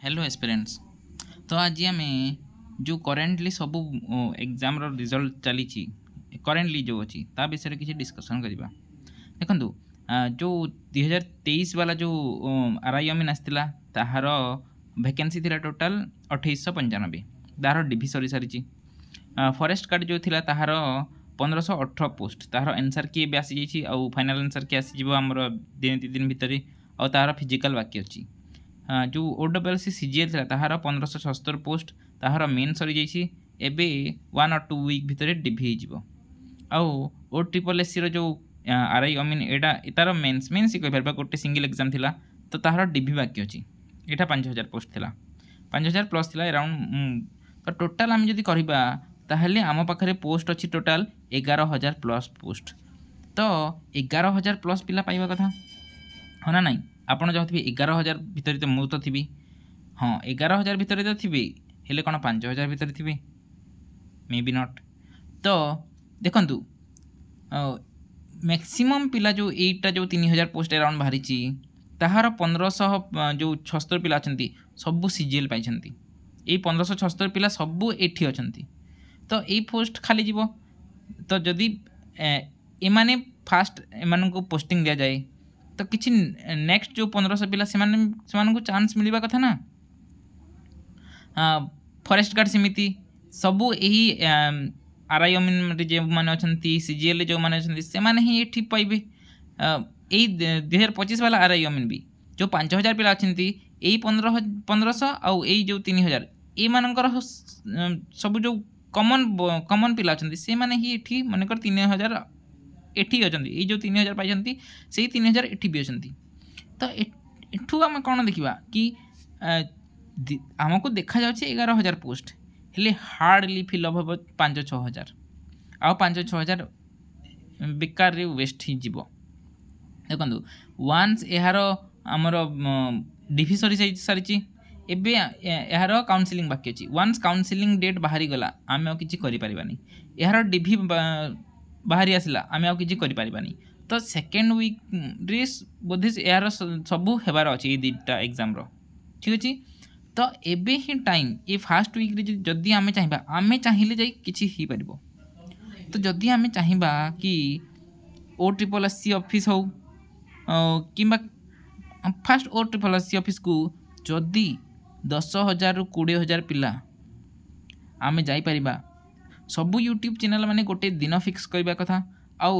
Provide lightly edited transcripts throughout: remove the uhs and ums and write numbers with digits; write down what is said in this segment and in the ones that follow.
Hello aspirants. तो आज आम जो करेन्टली सब एग्जाम रिजल्ट चली करेन्टली जो अच्छी ता विषय किसी डिस्कसन करवा। देखो जो 2023 वाला जो आरआई अमीन आसला ताहार वैकेंसी थिला टोटाल 2895 तार डिभि सरी सारी। फॉरेस्ट गार्ड जो थिला ताहार 1518 पोस्ट तार आंसर की आसी जाइए फाइनाल आंसर की आसीज आमर दिन 2 दिन भितर और तार फिजिकल बाकी अच्छी। जो OWLC CGL था ताहार 1576 पोस्ट ताहार मेन सरी जाइए एबे 1 or 2 वीक भितर डिभि हो आउ OSSC जो आरआई अमीन एटा तार मेन्स ही कह पार गोटे सिंगल एग्जाम थिला तो ताहार डिभि बाकी अच्छी। यहाँ 5000 पोस्ट थिला 5000 प्लस थिला अराउंड। तो टोटाल आम जदि करबा ताहले आम पाखरे पोस्ट अच्छी टोटाल 11000 प्लस पोस्ट। तो 11000 प्लस पिला पाइबा कथा हाँ ना नाई आपड़ चाहते 11000 भितर तो मुझे तो थी हाँ 11000 भितर तो थी हेले कौन 5000 भितर थी मे बी नट। तो देखु मैक्सिमम पिला जो एटा जो 3000 पोस्ट अराउंड बाहरी ताहार 1500 जो 76 पिला अच्छा सबू सीजीएल पाई। ये 1576 पिला सबू एठी अच्छा तो ये पोस्ट खाली जीव। तो जदि एमाने फास्ट एमान को पोस्टिंग दि जाए तो किसी नेक्स्ट जो 1500 पिला से चांस मिलवा कथा ना। फॉरेस्ट गार्ड सेमिति सबू यही आरआई अमीन जो मैंने अच्छा सीजीएल जो मैंने अच्छा से मैंने ही ये पाइबे। यही 2025 वाला आरआई अमीन भी जो 5000 पिला अच्छा यही 1500 आउ यही जो 3000 ये मानकर सब जो कमन पिला अच्छा से मैंने ही ये मनकर 3000 एठी अच्छा ये जो 3000 पाई से 3000 एठी भी अच्छा। तो एठू आम कौन देखा कि आमको देखा जाए 11000 पोस्ट हेले हार्डली फिलअप हम 5-6 आउ 5-6 बेकार वेस्ट ही जीव। देखो वान्स यार आमर डिभि सरी सारी एबे यार काउनसिलिंग बाकी अच्छी। वान्स काउनसिलिंग डेट बाहरी गला आम कि यार डिभि बाहरी आसला आम आ कि तो सेकेंड वीक रे बोधे यार सबू हेबार अच्छे ये 2टा एग्जाम ठीक अच्छे। तो एबे ही टाइम ये फास्ट वीक रे जदि आम चाहिए आम चाहिए जाई किछि ही परिबो। तो जदि आम चाहिए कि OSSC ऑफिस हो कि फास्ट OSSC ऑफिस को जदि 10,000 ରୁ 20,000 पिला आम जापर सबू यूट्यूब चैनल माने गोटे दिन फिक्स करवा कथा आउ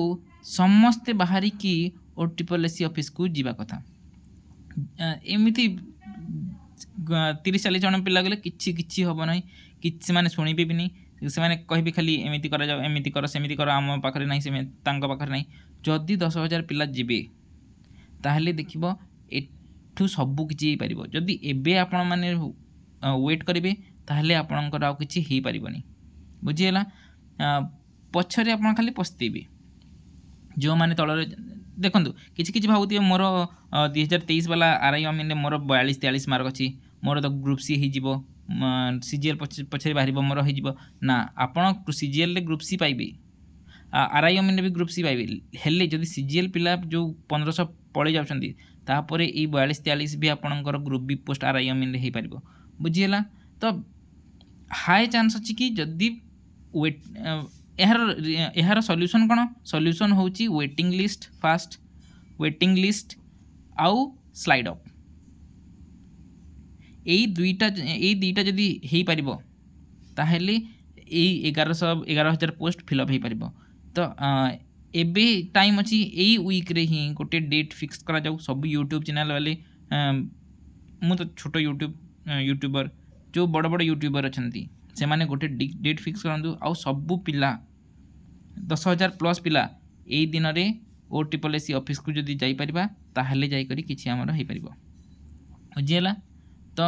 समस्ते बाहरी की OSSC ऑफिस को जीवा कथा। एमती 30-40 जन पिला गले किछि हम ना कि माने शुणिबे भी नहीं से कहे खाली एमती कर जाओ एमती कर सेमती कर आम पाखे ना से पाखे ना। जदि 10,000 पिला जीवे ताहले देखिबो एठू सबू किछि पार। जदि एबे आपण माने वेट करेंगे ताहले आपणकर आउ किछि ही पारिबनी बुझीगला। पछरे आप खाली पस्तेबे जो मैंने तल देखूँ कि भावुए मोर 2023 वाला आरआई अमीन मोर 42-43 मार्क अच्छी मोर तो ग्रुप सी हो सीजीएल पछरे बाहर मोर हो ना। आप सीजीएल ग्रुप सी पाइबे आरआई अमीन भी ग्रुप सी पाइबे हेले जदि सीजीएल पिला जो 1500 पड़े जाउछंती तापर ये 42-43 भी आपणकर ग्रुप बी पोस्ट आरआई अमीन हो पार बुझीगला। तो हाई चांस अच्छी कि जदि वेट यार सॉल्यूशन कौन सॉल्यूशन होची waiting list fast waiting list आउ स्लाइड अप यही दुईटा जदि हो पार ताहले यही 11,000 पोस्ट फिलअप हो पार। तो एबे टाइम अच्छी यही वीक रे ही गोटे डेट फिक्स करा जाऊ सब यूट्यूब चैनल वाले मु तो छोट यूट्यूबर जो बड़ बड़ यूट्यूबर अच्छा से माने गोटे डेट फिक्स करूँ आउ सबू पिला 10,000 प्लस पिला यही दिन में OSSC ऑफिस को जदि जापर ताहले जाकर किसी आमर हो पार बुझीगला। तो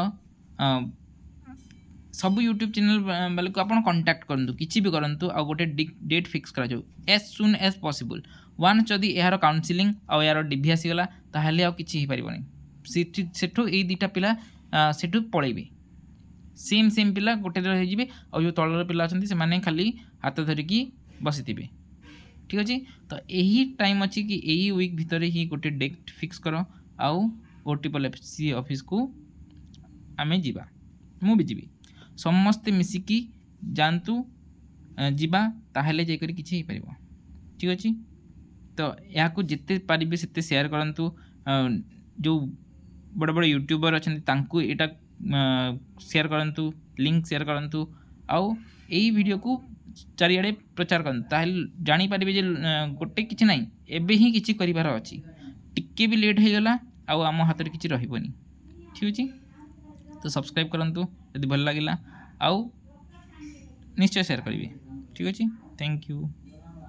सब यूट्यूब चैनल वाले को आप कांटेक्ट करूँ किसी भी करूँ आ गोटे डेट फिक्स करा जाऊ एज सुन एज पॉसिबल। वन जदि यार काउनसिलिंग आउ यार डिभि आसीगला ताहले आ किछि हो पारिबनी सेठू ये 2टा पिला सेठू पलैबे सेम पिला गोटे हो जो तलर पिला अच्छा से माने खाली हाथ धरिकी बसी थे ठीक अच्छे। तो यही टाइम अच्छी कि यही वीक भितर ही गोटे डेट फिक्स कर आउ OSSC ऑफिस को आमे जीवा मु भी जीवी समस्ते मिसिकी जानतु जीवा ताहेले जाकर किछि हो परिबो ठीक अछि तो या को जिते पारिबे सेते शेयर करंतु जो बड़ बड़ यूट्यूबर अछंती तांकु एटा शेयर करंतु लिंक शेयर करंतु आउ एई वीडियो को चारिआडे प्रचार करंतु ताहेले जानि पारिबे जे गोटे किछि नाही एबे ही किछि करिवार अछि टिके भी लेट हो गला आउ आम हाथ में किसी रही ठीक अच्छे तो सब्सक्राइब करंतु यदि भल लगे आउ निश्चय शेयर करेंगे ठीक अच्छे थैंक यू।